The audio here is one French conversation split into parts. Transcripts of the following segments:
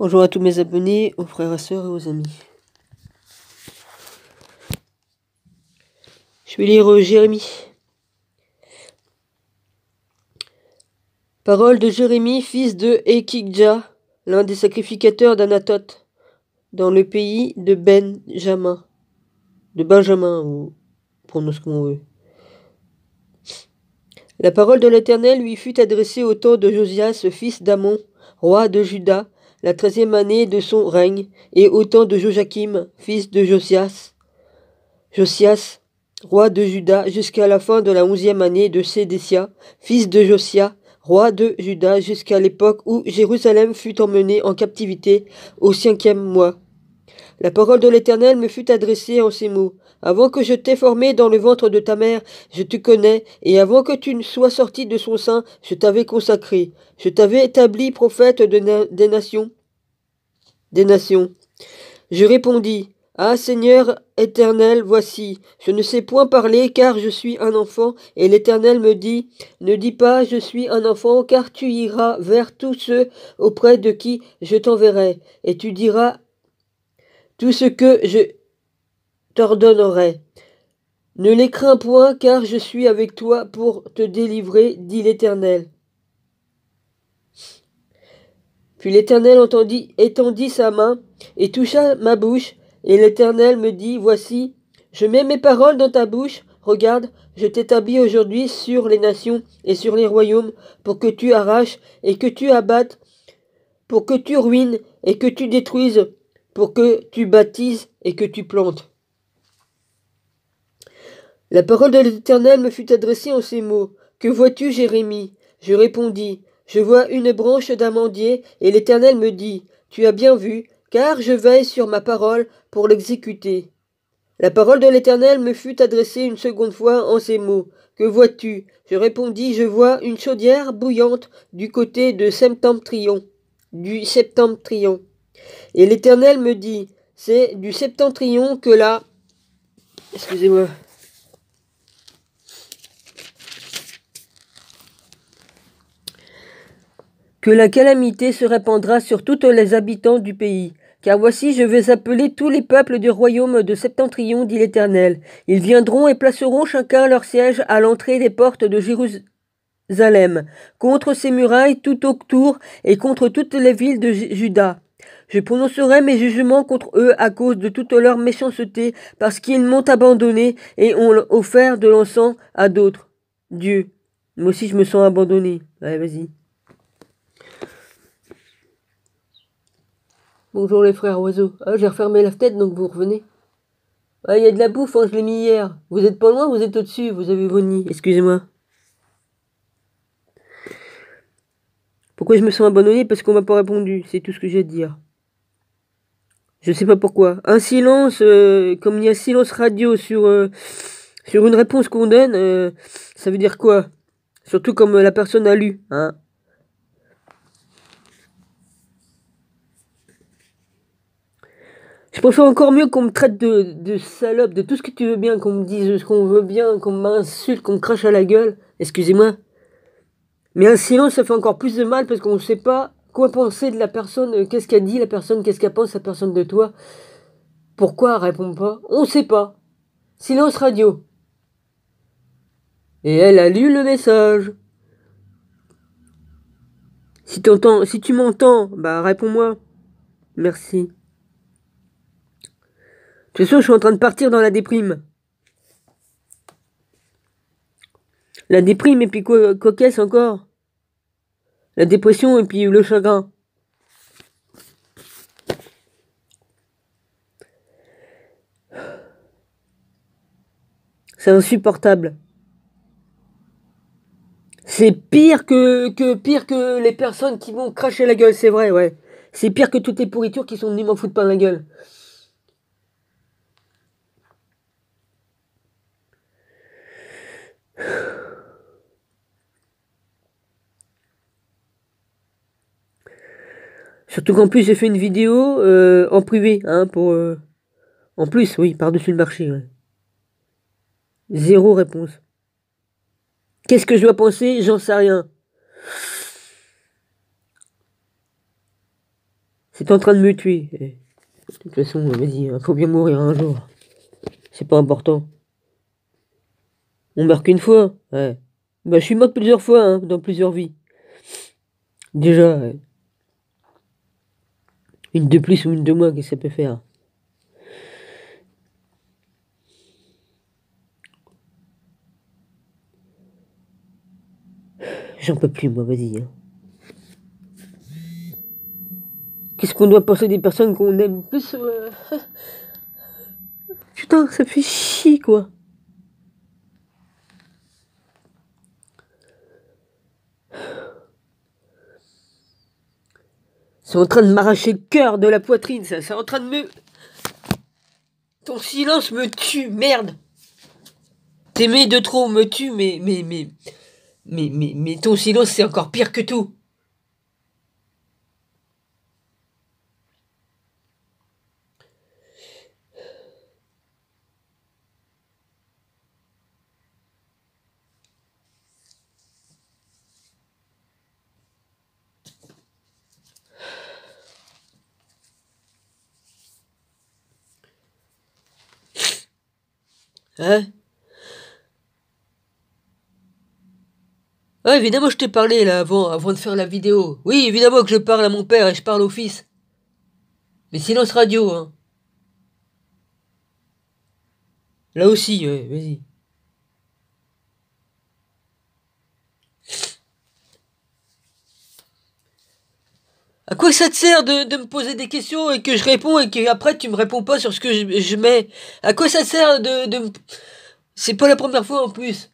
Bonjour à tous mes abonnés, aux frères et sœurs et aux amis. Je vais lire Jérémie. Parole de Jérémie, fils de Ekidja, l'un des sacrificateurs d'Anatoth, dans le pays de Benjamin. De Benjamin, ou prononce comme on veut. La parole de l'Éternel lui fut adressée au temps de Josias, fils d'Amon, roi de Juda, la 13e année de son règne, et au temps de Joachim, fils de Josias, roi de Juda, jusqu'à la fin de la 11e année de Sédécia, fils de Josia, roi de Juda, jusqu'à l'époque où Jérusalem fut emmenée en captivité au 5e mois. La parole de l'Éternel me fut adressée en ces mots. Avant que je t'ai formé dans le ventre de ta mère, je te connais, et avant que tu ne sois sorti de son sein, je t'avais consacré. Je t'avais établi prophète des nations. Je répondis, ah Seigneur éternel, voici, je ne sais point parler car je suis un enfant, et l'Éternel me dit, ne dis pas je suis un enfant, car tu iras vers tous ceux auprès de qui je t'enverrai, et tu diras tout ce que je t'ordonnerai. Ne les crains point, car je suis avec toi pour te délivrer, dit l'Éternel. Puis l'Éternel étendit sa main et toucha ma bouche, et l'Éternel me dit, voici, je mets mes paroles dans ta bouche, regarde, je t'établis aujourd'hui sur les nations et sur les royaumes, pour que tu arraches et que tu abattes, pour que tu ruines et que tu détruises, pour que tu bâtisses et que tu plantes. La parole de l'Éternel me fut adressée en ces mots. Que vois-tu, Jérémie? Je répondis, je vois une branche d'amandier, et l'Éternel me dit, tu as bien vu, car je veille sur ma parole pour l'exécuter. La parole de l'Éternel me fut adressée une seconde fois en ces mots. Que vois-tu? Je répondis, je vois une chaudière bouillante du côté de Septentrion. Et l'Éternel me dit, c'est du Septentrion que la... Excusez-moi. Que la calamité se répandra sur tous les habitants du pays. Car voici, je vais appeler tous les peuples du royaume de Septentrion, dit l'Éternel. Ils viendront et placeront chacun leur siège à l'entrée des portes de Jérusalem, contre ses murailles tout autour et contre toutes les villes de Juda. Je prononcerai mes jugements contre eux à cause de toute leur méchanceté, parce qu'ils m'ont abandonné et ont offert de l'encens à d'autres dieux. Moi aussi, je me sens abandonné. Allez, vas-y. Bonjour les frères oiseaux. Ah, j'ai refermé la fenêtre, donc vous revenez. Ah, il y a de la bouffe, hein, je l'ai mis hier. Vous êtes pas loin, vous êtes au-dessus, vous avez vos nids. Excusez-moi. Pourquoi je me sens abandonné? Parce qu'on m'a pas répondu. C'est tout ce que j'ai à dire. Je sais pas pourquoi. Un silence, comme il y a silence radio sur une réponse qu'on donne, ça veut dire quoi? Surtout comme la personne a lu, hein. Je préfère encore mieux qu'on me traite de salope, de tout ce que tu veux bien, qu'on me dise ce qu'on veut bien, qu'on m'insulte, qu'on me crache à la gueule. Excusez-moi. Mais un silence, ça fait encore plus de mal parce qu'on ne sait pas quoi penser de la personne, qu'est-ce qu'a dit la personne, qu'est-ce qu'elle pense la personne de toi. Pourquoi elle répond pas? On ne sait pas. Silence radio. Et elle a lu le message. Si tu m'entends, bah réponds-moi. Merci. De toute façon, je suis en train de partir dans la déprime. La déprime et puis quoi, qu'est-ce encore? La dépression et puis le chagrin. C'est insupportable. C'est pire que les personnes qui vont cracher la gueule, c'est vrai, ouais. C'est pire que toutes les pourritures qui sont venues m'en foutre plein la gueule. Surtout qu'en plus j'ai fait une vidéo en privé, hein, pour... En plus, oui, par-dessus le marché, ouais. Zéro réponse. Qu'est-ce que je dois penser? J'en sais rien. C'est en train de me tuer. De toute façon, vas-y, faut bien mourir un jour. C'est pas important. On meurt qu'une fois, ouais. Bah, je suis mort plusieurs fois, hein, dans plusieurs vies. Déjà, ouais. Une de plus ou une de moins, qu'est-ce que ça peut faire? J'en peux plus, moi, vas-y. Hein. Qu'est-ce qu'on doit penser des personnes qu'on aime plus Putain, ça fait chier, quoi. C'est en train de m'arracher le cœur de la poitrine, ça. C'est en train de me... Ton silence me tue, merde. T'aimer de trop me tue, mais ton silence, c'est encore pire que tout. Hein? Ah, évidemment, je t'ai parlé, là, avant de faire la vidéo. Oui, évidemment que je parle à mon père et je parle au fils. Mais silence radio, hein. Là aussi, ouais, vas-y. À quoi ça te sert de me poser des questions et que je réponds et qu'après tu me réponds pas sur ce que je mets? À quoi ça te sert de me... C'est pas la première fois en plus.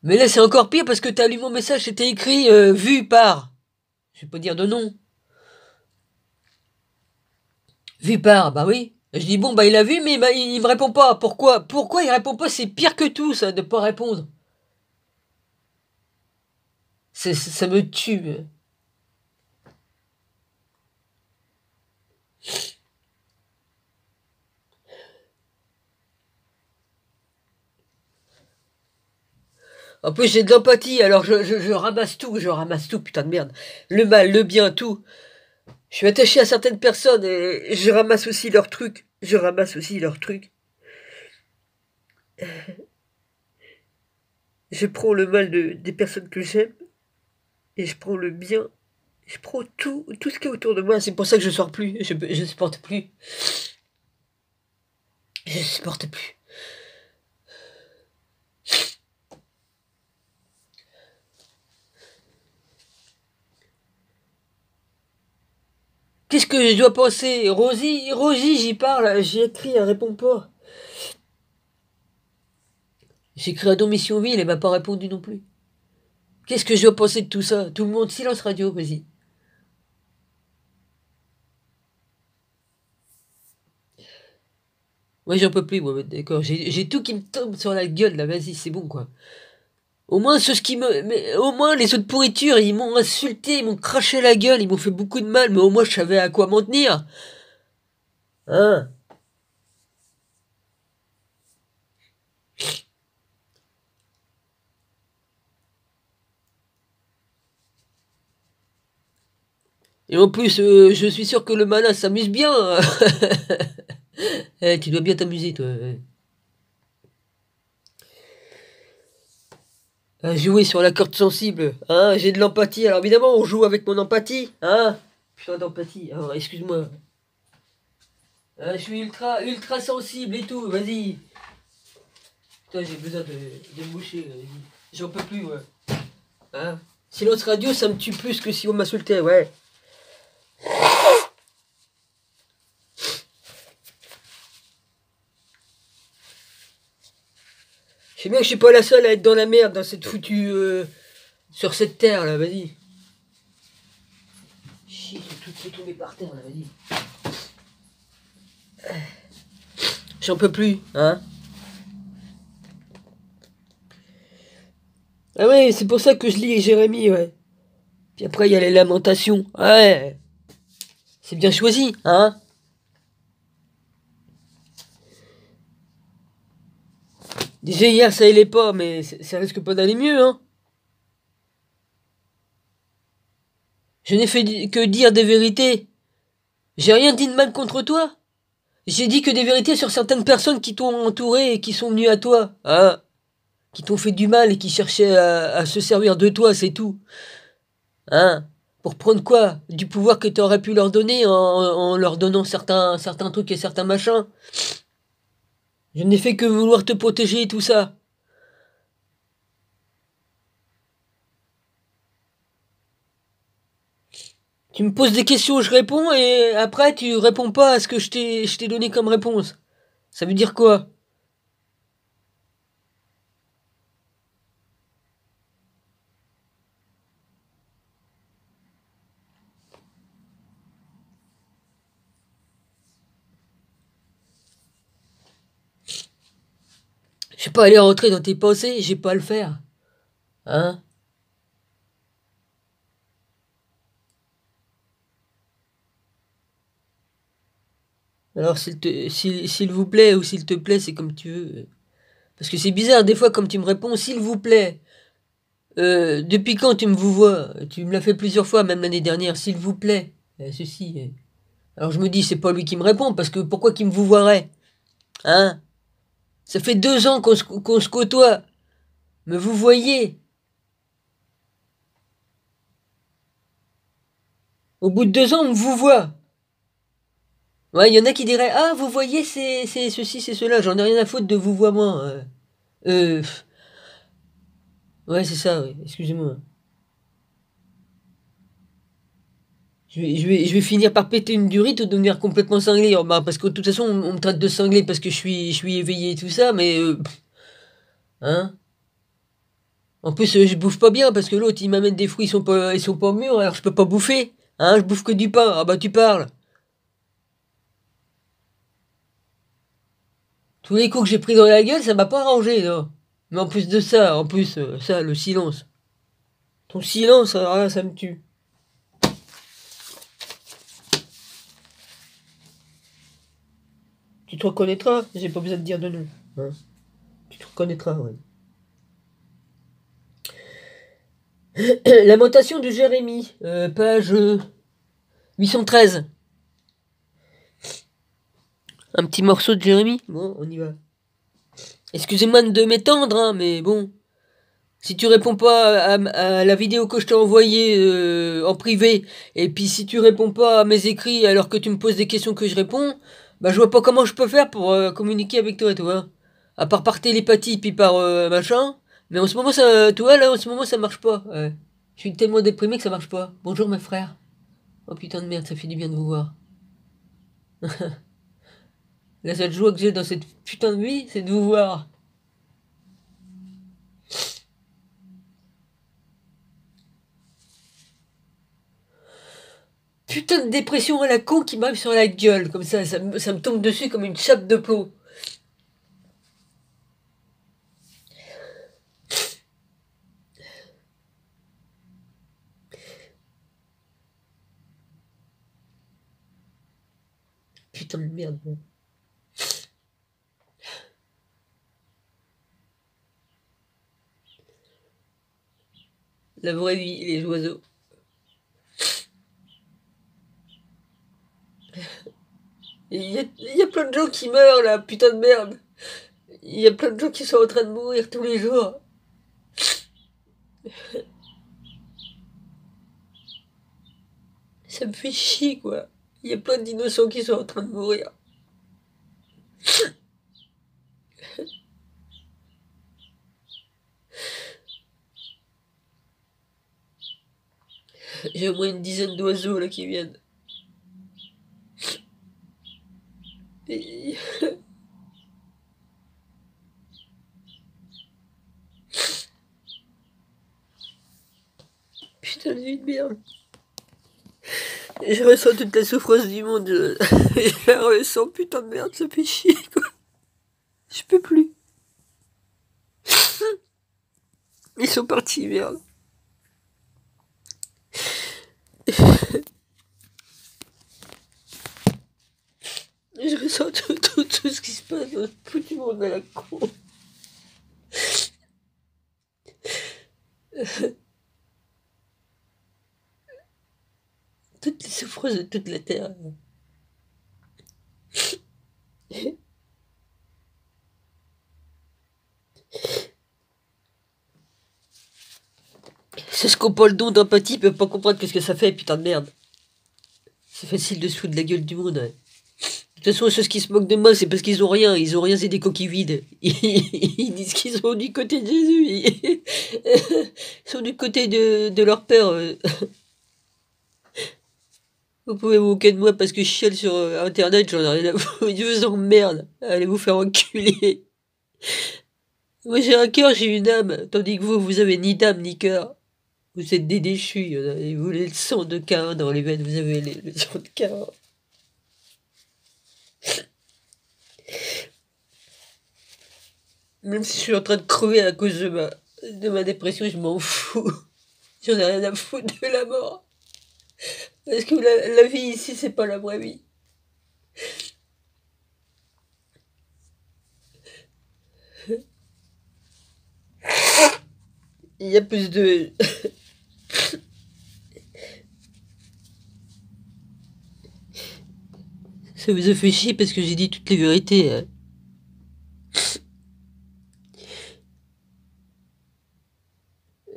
Mais là c'est encore pire parce que t'as lu mon message, c'était écrit vu par. Je vais pas dire de nom. Vu par, bah oui. Je dis bon bah il a vu mais bah, il me répond pas. Pourquoi? Pourquoi il répond pas? C'est pire que tout ça de pas répondre. Ça me tue. En plus j'ai de l'empathie alors je ramasse tout putain de merde. Le mal, le bien, tout. Je suis attaché à certaines personnes et je ramasse aussi leurs trucs. Je ramasse aussi leurs trucs. Je prends le mal des personnes que j'aime et je prends le bien. Je prends tout ce qui est autour de moi. C'est pour ça que je sors plus. Je supporte plus. Je supporte plus. Qu'est-ce que je dois penser? Rosie, j'y parle. J'ai écrit, elle répond pas. J'ai écrit à Dommissionville, elle m'a pas répondu non plus. Qu'est-ce que je dois penser de tout ça? Tout le monde, silence radio, vas-y. Moi j'en peux plus, moi, d'accord. J'ai tout qui me tombe sur la gueule, là, vas-y, c'est bon, quoi. Au moins, ceux qui me, mais au moins, les autres pourritures, ils m'ont insulté, ils m'ont craché la gueule, ils m'ont fait beaucoup de mal, mais au moins, je savais à quoi m'en tenir. Hein? Et en plus, je suis sûr que le malin s'amuse bien. Eh, tu dois bien t'amuser, toi. À jouer sur la corde sensible. Hein? J'ai de l'empathie. Alors évidemment, on joue avec mon empathie. Hein? Putain d'empathie. Alors, excuse-moi. Hein, je suis ultra sensible et tout. Vas-y. Putain, j'ai besoin de me moucher. J'en peux plus, ouais. Hein? Silence radio, ça me tue plus que si on m'insultait, ouais. Je sais bien que je suis pas la seule à être dans la merde dans cette foutue... sur cette terre, là, vas-y. Chier, tout tombé par terre, là, vas-y. J'en peux plus, hein. Ah ouais, c'est pour ça que je lis Jérémie, ouais. Puis après, il y a les lamentations. Ouais. C'est bien choisi, hein. Déjà hier, ça allait pas, mais ça risque pas d'aller mieux, hein. Je n'ai fait que dire des vérités. J'ai rien dit de mal contre toi. J'ai dit que des vérités sur certaines personnes qui t'ont entouré et qui sont venues à toi, hein, qui t'ont fait du mal et qui cherchaient à se servir de toi, c'est tout. Hein? Pour prendre quoi? Du pouvoir que tu aurais pu leur donner en leur donnant certains trucs et certains machins. Je n'ai fait que vouloir te protéger et tout ça. Tu me poses des questions, je réponds, et après tu réponds pas à ce que je t'ai donné comme réponse. Ça veut dire quoi? Je vais pas aller rentrer dans tes pensées, j'ai pas à le faire. Hein? Alors s'il vous plaît ou s'il te plaît, c'est comme tu veux. Parce que c'est bizarre, des fois, comme tu me réponds, s'il vous plaît. Depuis quand tu me vous vois? Tu me l'as fait plusieurs fois, même l'année dernière, s'il vous plaît. Ceci. Alors je me dis, c'est pas lui qui me répond, parce que pourquoi qu'il me vous voirait? Hein? Ça fait 2 ans qu'on se côtoie. Mais vous voyez, au bout de 2 ans, on me vous voit. Ouais, il y en a qui diraient, ah, vous voyez, c'est ceci, c'est cela. J'en ai rien à foutre de vous voir moi. Euh, ouais, c'est ça, ouais. Excusez-moi. Je vais finir par péter une durite ou devenir complètement cinglé. Oh, bah, parce que de toute façon, on me traite de cinglé parce que je suis éveillé et tout ça, mais hein. En plus, je bouffe pas bien parce que l'autre, il m'amène des fruits, ils sont pas mûrs, alors je peux pas bouffer. Hein, je bouffe que du pain. Ah bah tu parles. Tous les coups que j'ai pris dans la gueule, ça m'a pas arrangé, là. Mais en plus de ça, ça, le silence. Ton silence, alors là, ça me tue. Tu te reconnaîtras, j'ai pas besoin de dire de nom. Hein. Tu te reconnaîtras, ouais. Lamentation de Jérémie, page 813. Un petit morceau de Jérémie. Bon, on y va. Excusez-moi de m'étendre, hein, mais bon. Si tu réponds pas à la vidéo que je t'ai envoyée en privé, et puis si tu réponds pas à mes écrits alors que tu me poses des questions que je réponds, bah je vois pas comment je peux faire pour communiquer avec toi, tu vois. À part par télépathie puis par machin. Mais en ce moment ça, tu vois là, en ce moment ça marche pas. Ouais. Je suis tellement déprimé que ça marche pas. Bonjour mes frères. Oh putain de merde, ça fait du bien de vous voir. La seule joie que j'ai dans cette putain de vie, c'est de vous voir. Putain de dépression à la con qui m'arrive sur la gueule, comme ça me tombe dessus comme une chape de plomb. Putain de merde. La vraie vie, les oiseaux. Il y a plein de gens qui meurent là, putain de merde. Il y a plein de gens qui sont en train de mourir tous les jours. Ça me fait chier quoi. Il y a plein d'innocents qui sont en train de mourir. J'ai au moins une dizaine d'oiseaux là qui viennent. Et- Putain de vie de merde. Je ressens toute la souffrance du monde. Je la ressens, putain de merde, ça fait chier quoi. Je peux plus. Ils sont partis, merde. Je ressens tout ce qui se passe dans ce petit monde à la con. toutes les souffrances de toute la terre. C'est ce qu'on parle le don d'empathie, peuvent pas comprendre qu'est-ce que ça fait, putain de merde. C'est facile de se foutre de la gueule du monde, ouais. De toute façon, ceux qui se moquent de moi, c'est parce qu'ils ont rien, c'est des coquilles vides. Ils disent qu'ils sont du côté de Jésus. Ils sont du côté de leur père. Vous pouvez vous moquer de moi parce que je chiale sur internet, j'en ai rien à foutre. Je vous emmerde. Allez vous faire enculer. Moi j'ai un cœur, j'ai une âme, tandis que vous avez ni d'âme ni cœur. Vous êtes des déchus, et vous avez le sang de Cain dans les veines, vous avez le sang de Cain. Même si je suis en train de crever à cause de ma dépression, je m'en fous. J'en ai rien à foutre de la mort. Parce que la vie ici, c'est pas la vraie vie. Il y a plus de... Ça vous a fait chier parce que j'ai dit toutes les vérités. Hein.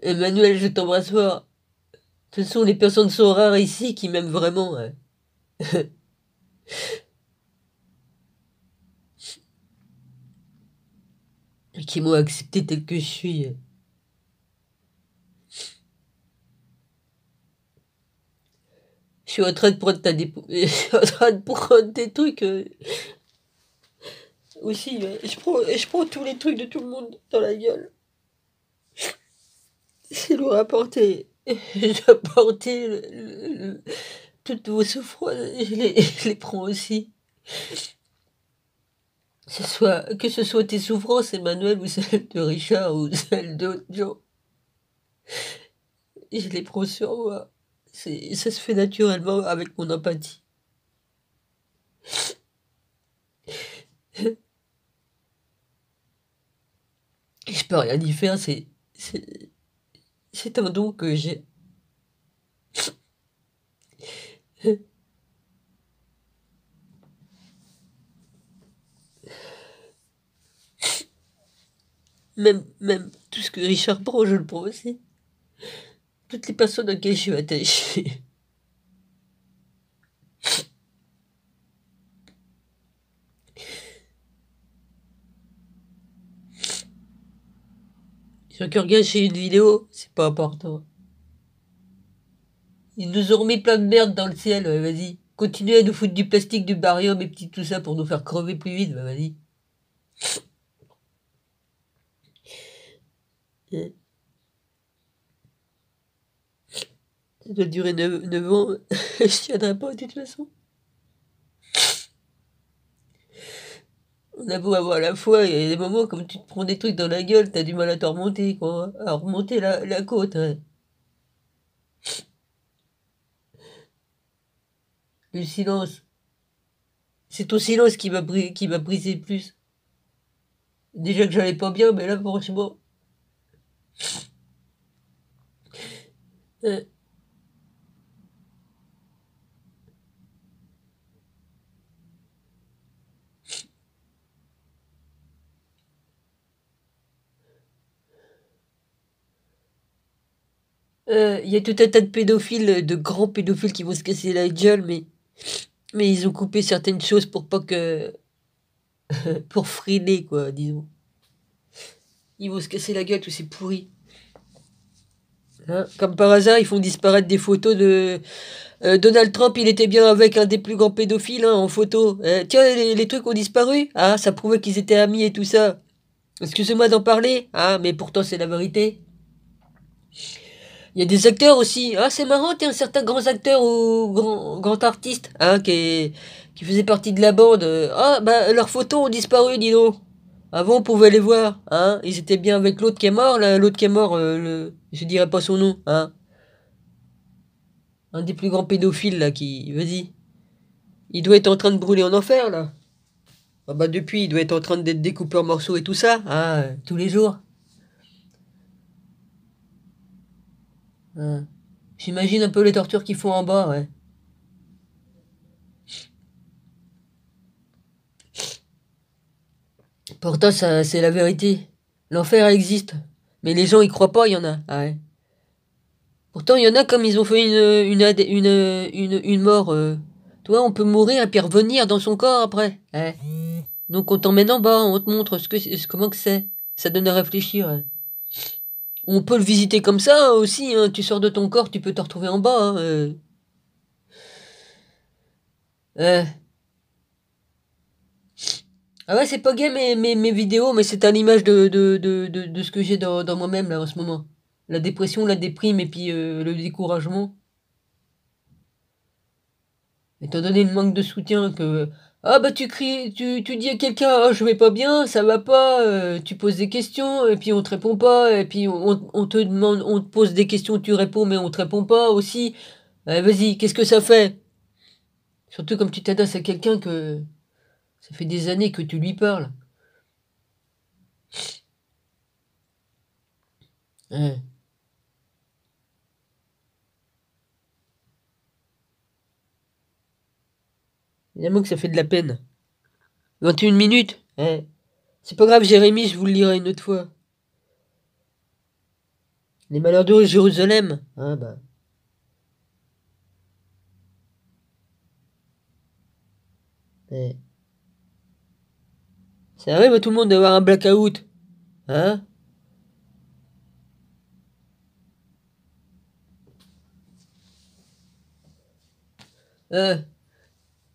Emmanuel, je t'embrasse fort. De toute façon, les personnes sont rares ici qui m'aiment vraiment. Hein. Et qui m'ont accepté tel que je suis. Je suis en train de prendre je suis en train de prendre des trucs aussi. Je prends tous les trucs de tout le monde dans la gueule. C'est lourd à porter. Je dois porter toutes vos souffrances. Je les prends aussi. Que ce soit tes souffrances, Emmanuel, ou celles de Richard, ou celles d'autres gens. Je les prends sur moi. Ça se fait naturellement avec mon empathie. Et je peux rien y faire, c'est un don que j'ai. Même tout ce que Richard prend, je le prends aussi. Toutes les personnes auxquelles je suis attaché. J'ai encore gâché une vidéo, c'est pas important. Ils nous ont remis plein de merde dans le ciel, ouais, vas-y. Continuez à nous foutre du plastique, du barium et petit tout ça pour nous faire crever plus vite, bah vas-y. Ça doit durer 9 ans. Je tiendrai pas de toute façon. On a beau avoir la foi, il y a des moments comme tu te prends des trucs dans la gueule, t'as du mal à t'en remonter, quoi. À remonter la côte, ouais. Le silence. C'est ton silence qui m'a brisé le plus. Déjà que j'allais pas bien, mais là, franchement. Il y a tout un tas de pédophiles, de grands pédophiles qui vont se casser la gueule, mais ils ont coupé certaines choses pour pas que... pour freiner, quoi, disons. Ils vont se casser la gueule, tous ces pourris. Hein, comme par hasard, ils font disparaître des photos de... Donald Trump, il était bien avec un des plus grands pédophiles, hein, en photo. Tiens, les trucs ont disparu. Ah, ça prouvait qu'ils étaient amis et tout ça. Excusez-moi d'en parler. Ah, mais pourtant, c'est la vérité. Il y a des acteurs aussi. Ah, c'est marrant, t'es un certain grand acteur ou grand artiste, hein, qui faisait partie de la bande. Ah, bah, leurs photos ont disparu, dis donc. Avant, on pouvait les voir, hein. Ils étaient bien avec l'autre qui est mort, là. L'autre qui est mort, je dirais pas son nom, hein. Un des plus grands pédophiles, là, vas-y. Il doit être en train de brûler en enfer, là. Ah bah, depuis, il doit être en train d'être découpé en morceaux et tout ça, hein, tous les jours. Hein. J'imagine un peu les tortures qu'ils font en bas, ouais. Pourtant, ça, c'est la vérité. L'enfer existe. Mais les gens y croient pas, il y en a. Ah ouais. Pourtant, il y en a comme ils ont fait une mort. Tu vois, on peut mourir et puis revenir dans son corps après. Ouais. Donc on t'emmène en bas, on te montre comment que c'est. Ça donne à réfléchir. Ouais. On peut le visiter comme ça aussi. Hein. Tu sors de ton corps, tu peux te retrouver en bas. Hein. Euh. Ah ouais, c'est pas gay mes vidéos, mais c'est à l'image de ce que j'ai dans moi-même là en ce moment. La dépression, la déprime et puis le découragement. Étant donné le manque de soutien que... Ah bah tu cries, tu dis à quelqu'un, ah je vais pas bien, ça va pas, tu poses des questions, et puis on te répond pas, et puis on te demande, on te pose des questions, tu réponds, mais on te répond pas aussi. Vas-y, qu'est-ce que ça fait? Surtout comme tu t'adresses à quelqu'un que ça fait des années que tu lui parles. Ouais. Évidemment que ça fait de la peine. 21 minutes? Ouais. C'est pas grave, Jérémy, je vous le lirai une autre fois. Les malheurs de Jérusalem. Ah bah. Ouais. Ça arrive à tout le monde d'avoir un blackout. Hein? Euh,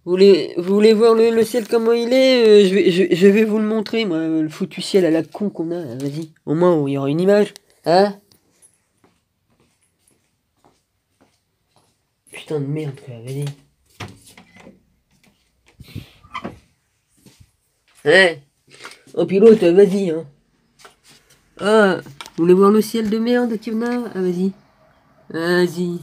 vous voulez voir le ciel comment il est? Je vais vous le montrer, moi, le foutu ciel à la con qu'on a. Vas-y. Au moins, il y aura une image. Hein? Putain de merde, frère, vas-y. Hein? Oh, pilote, vas-y, hein. Ah, vous voulez voir le ciel de merde qu'il y en a? Ah, vas-y. Vas-y.